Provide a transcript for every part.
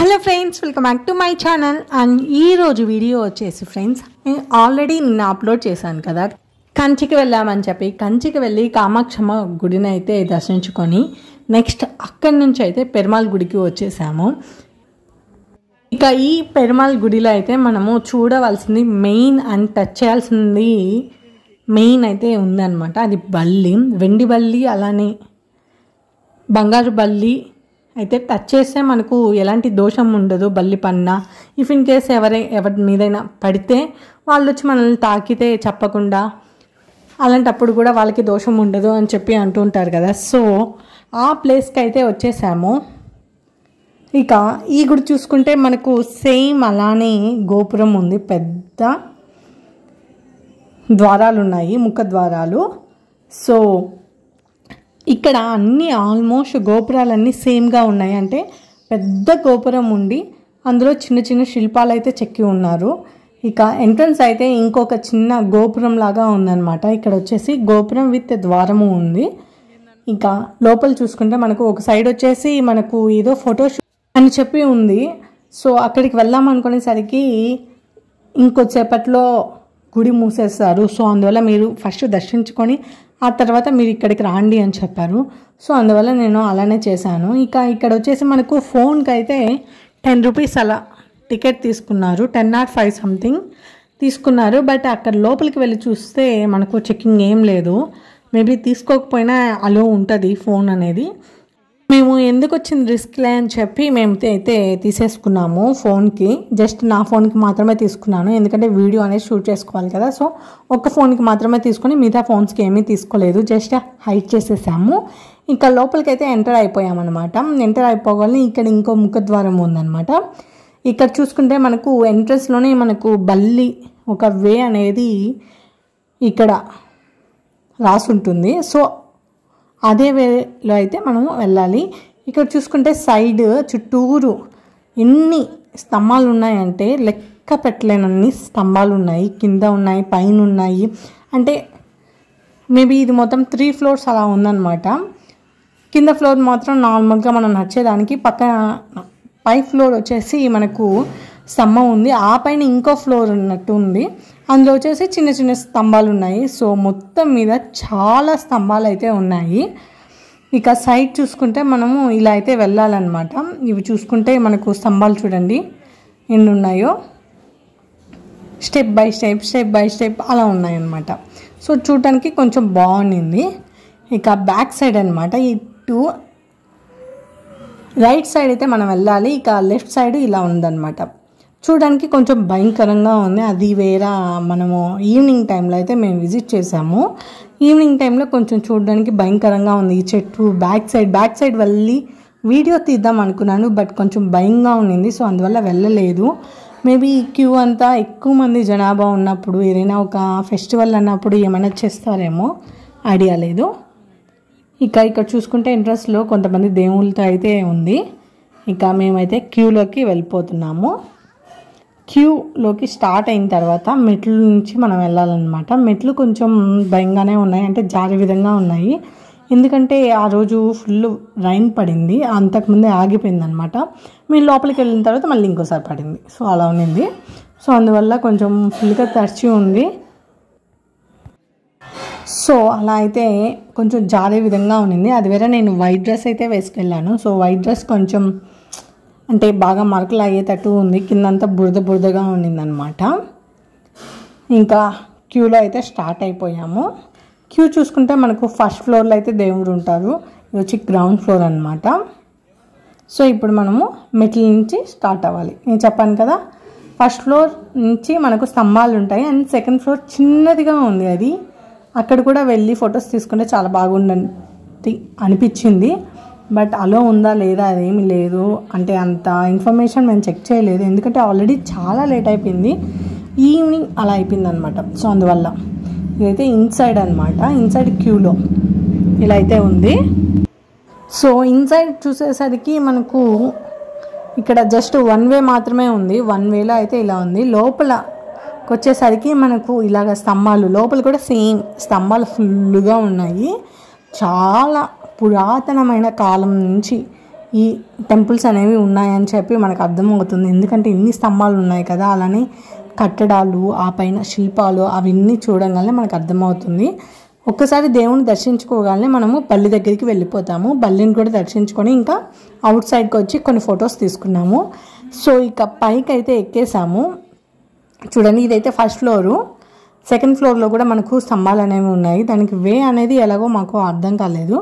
Hello friends, welcome back to my channel. And ఈరోజు video వచ్చేసి friends, నేను already నిన్న అప్లోడ్ చేశాను కదా, కంచికి వెళ్ళామని చెప్పి. కంచికి వెళ్ళి కామాక్షమ్మ గుడిని అయితే దర్శించుకొని నెక్స్ట్ అక్కడి నుంచి అయితే పెరుమాళ్ గుడికి వచ్చేసాము. ఇక ఈ పెరుమాళ్ గుడిలో అయితే మనము చూడవలసింది మెయిన్ అండ్ టచ్ చేయాల్సింది మెయిన్ అయితే ఉందన్నమాట. అది బల్లి, వెండి బల్లి, అలానే బంగారు బల్లి అయితే టచ్ చేస్తే మనకు ఎలాంటి దోషం ఉండదు. బల్లి పన్నా ఇఫ్ ఇన్ కేస్ ఎవరి మీదైనా పడితే వాళ్ళు వచ్చి మనల్ని తాకితే చెప్పకుండా, అలాంటప్పుడు కూడా వాళ్ళకి దోషం ఉండదు అని చెప్పి అంటుంటారు కదా. సో ఆ ప్లేస్కి అయితే వచ్చేసాము. ఇక ఈ గుడి చూసుకుంటే మనకు సేమ్ అలానే గోపురం ఉంది, పెద్ద ద్వారాలు ఉన్నాయి, ముఖ ద్వారాలు. సో ఇక్కడ అన్నీ ఆల్మోస్ట్ గోపురాలన్నీ సేమ్గా ఉన్నాయి. అంటే పెద్ద గోపురం ఉండి అందులో చిన్న చిన్న శిల్పాలు అయితే చెక్కి ఉన్నారు. ఇక ఎంట్రన్స్ అయితే ఇంకొక చిన్న గోపురం లాగా ఉందన్నమాట. ఇక్కడ వచ్చేసి గోపురం విత్ ద్వారము ఉంది. ఇంకా లోపల చూసుకుంటే మనకు ఒక సైడ్ వచ్చేసి మనకు ఏదో ఫోటోషూట్ అని చెప్పి ఉంది. సో అక్కడికి వెళ్దాం అనుకునేసరికి ఇంకొద్దిసేపట్లో గుడి మూసేస్తారు. సో అందువల్ల మీరు ఫస్ట్ దర్శించుకొని ఆ తర్వాత మీరు ఇక్కడికి రాండి అని చెప్పారు. సో అందువల్ల నేను అలానే చేశాను. ఇక ఇక్కడ వచ్చేసి మనకు ఫోన్కి అయితే 10 రూపీస్ అలా టికెట్ తీసుకున్నారు, 1005 సంథింగ్ తీసుకున్నారు. బట్ అక్కడ లోపలికి వెళ్ళి చూస్తే మనకు చెక్కింగ్ ఏం లేదు. మేబీ తీసుకోకపోయినా అలో ఉంటుంది ఫోన్ అనేది. మేము ఎందుకు వచ్చింది రిస్క్లే అని చెప్పి మేము అయితే తీసేసుకున్నాము ఫోన్కి. జస్ట్ నా ఫోన్కి మాత్రమే తీసుకున్నాను, ఎందుకంటే వీడియో అనేది షూట్ చేసుకోవాలి కదా. సో ఒక్క ఫోన్కి మాత్రమే తీసుకొని మిగతా ఫోన్స్కి ఏమీ తీసుకోలేదు, జస్ట్ హైడ్ చేసేసాము. ఇంకా లోపలికి అయితే ఎంటర్ అయిపోయామన్నమాట. ఎంటర్ అయిపోగానే ఇక్కడ ఇంకో ముఖద్వారం ఉందన్నమాట. ఇక్కడ చూసుకుంటే మనకు ఎంట్రన్స్లోనే మనకు బల్లి ఒక వే అనేది ఇక్కడ రాసుంటుంది. సో అదే వేలో అయితే మనము వెళ్ళాలి. ఇక్కడ చూసుకుంటే సైడ్ చుట్టూరు ఎన్ని స్తంభాలు ఉన్నాయంటే లెక్క పెట్టలేనన్ని స్తంభాలు ఉన్నాయి. కింద ఉన్నాయి, పైన ఉన్నాయి. అంటే మేబీ ఇది మొత్తం 3 ఫ్లోర్స్ అలా ఉందన్నమాట. కింద ఫ్లోర్ మాత్రం నార్మల్గా మనం నడిచేదానికి, పై ఫ్లోర్ వచ్చేసి మనకు స్తంభం ఉంది, ఆ పైన ఇంకో ఫ్లోర్ ఉన్నట్టు ఉంది. అందులో వచ్చేసి చిన్న చిన్న స్తంభాలు ఉన్నాయి. సో మొత్తం మీద చాలా స్తంభాలు అయితే ఉన్నాయి. ఇక సైడ్ చూసుకుంటే మనము ఇలా అయితే వెళ్ళాలన్నమాట. ఇవి చూసుకుంటే మనకు స్తంభాలు చూడండి ఎన్ని ఉన్నాయో, స్టెప్ బై స్టెప్ అలా ఉన్నాయన్నమాట. సో చూడటానికి కొంచెం బాగుంది. ఇక బ్యాక్ సైడ్ అనమాట, ఇటు రైట్ సైడ్ అయితే మనం వెళ్ళాలి. ఇక లెఫ్ట్ సైడ్ ఇలా ఉందన్నమాట. చూడడానికి కొంచెం భయంకరంగా ఉంది. అది వేరే, మనము ఈవినింగ్ టైంలో అయితే మేము విజిట్ చేసాము. ఈవినింగ్ టైంలో కొంచెం చూడడానికి భయంకరంగా ఉంది. ఈ చెట్టు బ్యాక్ సైడ్ వెళ్ళి వీడియో తీద్దాం అనుకున్నాను, బట్ కొంచెం భయంగా ఉండింది. సో అందువల్ల వెళ్ళలేదు. మేబీ క్యూ అంతా ఎక్కువ మంది జనాభా ఉన్నప్పుడు, ఏదైనా ఒక ఫెస్టివల్ అన్నప్పుడు ఏమైనా చేస్తారేమో, ఐడియా లేదు. ఇక ఇక్కడ చూసుకుంటే ఎంట్రన్స్లో కొంతమంది దేవుళ్ళతో అయితే ఉంది. ఇక మేమైతే క్యూలోకి వెళ్ళిపోతున్నాము. క్యూలోకి స్టార్ట్ అయిన తర్వాత మెట్ల నుంచి మనం వెళ్ళాలన్నమాట. మెట్లు కొంచెం భయంగానే ఉన్నాయి, అంటే జారే విధంగా ఉన్నాయి. ఎందుకంటే ఆ రోజు ఫుల్ రైన్ పడింది, అంతకుముందే ఆగిపోయింది అనమాట. మేము లోపలికి వెళ్ళిన తర్వాత మళ్ళీ ఇంకోసారి పడింది. సో అలా ఉన్నింది. సో అందువల్ల కొంచెం ఫుల్గా తడిచి ఉంది. సో అలా అయితే కొంచెం జారే విధంగా ఉన్నింది. అది వేరే, నేను వైట్ డ్రెస్ అయితే వేసుకెళ్ళాను. సో వైట్ డ్రెస్ కొంచెం అంటే బాగా మరకలు అయ్యేటట్టు ఉంది, కిందంతా బురదగా ఉండిందనమాట. ఇంకా క్యూలో అయితే స్టార్ట్ అయిపోయాము. క్యూ చూసుకుంటే మనకు ఫస్ట్ ఫ్లోర్లో అయితే దేవుడు ఉంటారు, ఇది వచ్చి గ్రౌండ్ ఫ్లోర్ అనమాట. సో ఇప్పుడు మనము మెట్ల నుంచి స్టార్ట్ అవ్వాలి. నేను చెప్పాను కదా, ఫస్ట్ ఫ్లోర్ నుంచి మనకు స్తంభాలు ఉంటాయి, అండ్ సెకండ్ ఫ్లోర్ చిన్నదిగా ఉంది. అది అక్కడ కూడా వెళ్ళి ఫొటోస్ తీసుకుంటే చాలా బాగుంది అనిపించింది. బట్ అలో ఉందా లేదా అదేమీ లేదు, అంటే అంత ఇన్ఫర్మేషన్ మేము చెక్ చేయలేదు, ఎందుకంటే ఆల్రెడీ చాలా లేట్ అయిపోయింది, ఈవినింగ్ అలా అయిపోయింది అనమాట. సో అందువల్ల ఇదైతే ఇన్సైడ్ అనమాట. ఇన్సైడ్ క్యూలో ఇలా అయితే ఉంది. సో ఇన్సైడ్ చూసేసరికి మనకు ఇక్కడ జస్ట్ 1 వే మాత్రమే ఉంది. 1 వేలో అయితే ఇలా ఉంది. లోపలకి వచ్చేసరికి మనకు ఇలాగ స్తంభాలు, లోపల కూడా సేమ్ స్తంభాలు ఫుల్గా ఉన్నాయి. చాలా పురాతనమైన కాలం నుంచి ఈ టెంపుల్స్ అనేవి ఉన్నాయని చెప్పి మనకు అర్థమవుతుంది. ఎందుకంటే ఇన్ని స్తంభాలు ఉన్నాయి కదా, అలానే కట్టడాలు, ఆ పైన శిల్పాలు అవన్నీ చూడగానే మనకు అర్థమవుతుంది. ఒక్కసారి దేవుని దర్శించుకోగానే మనము బల్లి దగ్గరికి వెళ్ళిపోతాము. బల్లిని కూడా దర్శించుకొని ఇంకా అవుట్ సైడ్కి వచ్చి కొన్ని ఫొటోస్ తీసుకున్నాము. సో ఇక పైకి అయితే ఎక్కేసాము. చూడండి, ఇదైతే ఫస్ట్ ఫ్లోరు. సెకండ్ ఫ్లోర్లో కూడా మనకు స్తంభాలు అనేవి ఉన్నాయి. దానికి వే అనేది ఎలాగో మాకు అర్థం కాలేదు.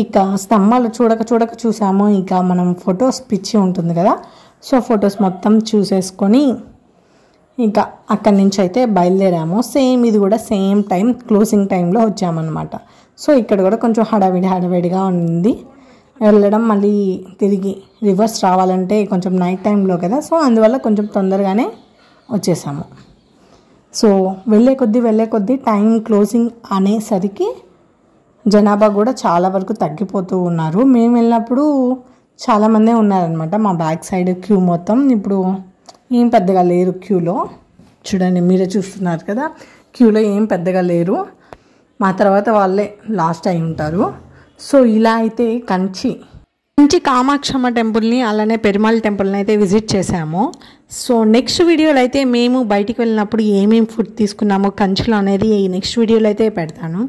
ఇక స్తంభాలు చూడక చూసాము. ఇక మనం ఫొటోస్ పిచ్చి ఉంటుంది కదా, సో ఫొటోస్ మొత్తం చూసేసుకొని ఇక అక్కడి నుంచి అయితే బయలుదేరాము. సేమ్ ఇది కూడా సేమ్ టైం, క్లోజింగ్ టైంలో వచ్చామన్నమాట. సో ఇక్కడ కూడా కొంచెం హడావిడిగా ఉంది వెళ్ళడం. మళ్ళీ తిరిగి రివర్స్ రావాలంటే కొంచెం నైట్ టైంలో కదా, సో అందువల్ల కొంచెం తొందరగానే వచ్చేసాము. సో వెళ్ళే కొద్దీ టైం క్లోజింగ్ అనేసరికి జనాభా కూడా చాలా వరకు తగ్గిపోతూ ఉన్నారు. మేము వెళ్ళినప్పుడు చాలామందే ఉన్నారనమాట మా బ్యాక్ సైడ్ క్యూ మొత్తం. ఇప్పుడు ఏం పెద్దగా లేరు క్యూలో. చూడండి, మీరే చూస్తున్నారు కదా, క్యూలో ఏం పెద్దగా లేరు. మా తర్వాత వాళ్ళే లాస్ట్ అయి ఉంటారు. సో ఇలా అయితే కంచి కామాక్షమ్మ టెంపుల్ని అలానే పెరుమాళ్ టెంపుల్ని అయితే విజిట్ చేసాము. సో నెక్స్ట్ వీడియోలో అయితే మేము బయటికి వెళ్ళినప్పుడు ఏమేమి ఫుడ్ తీసుకున్నామో కంచిలో అనేది ఈ నెక్స్ట్ వీడియోలో అయితే పెడతాను.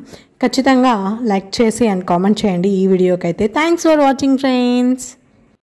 ఖచ్చితంగా లైక్ చేసి అండ్ కామెంట్ చేయండి ఈ వీడియోకి అయితే. Thanks for watching friends.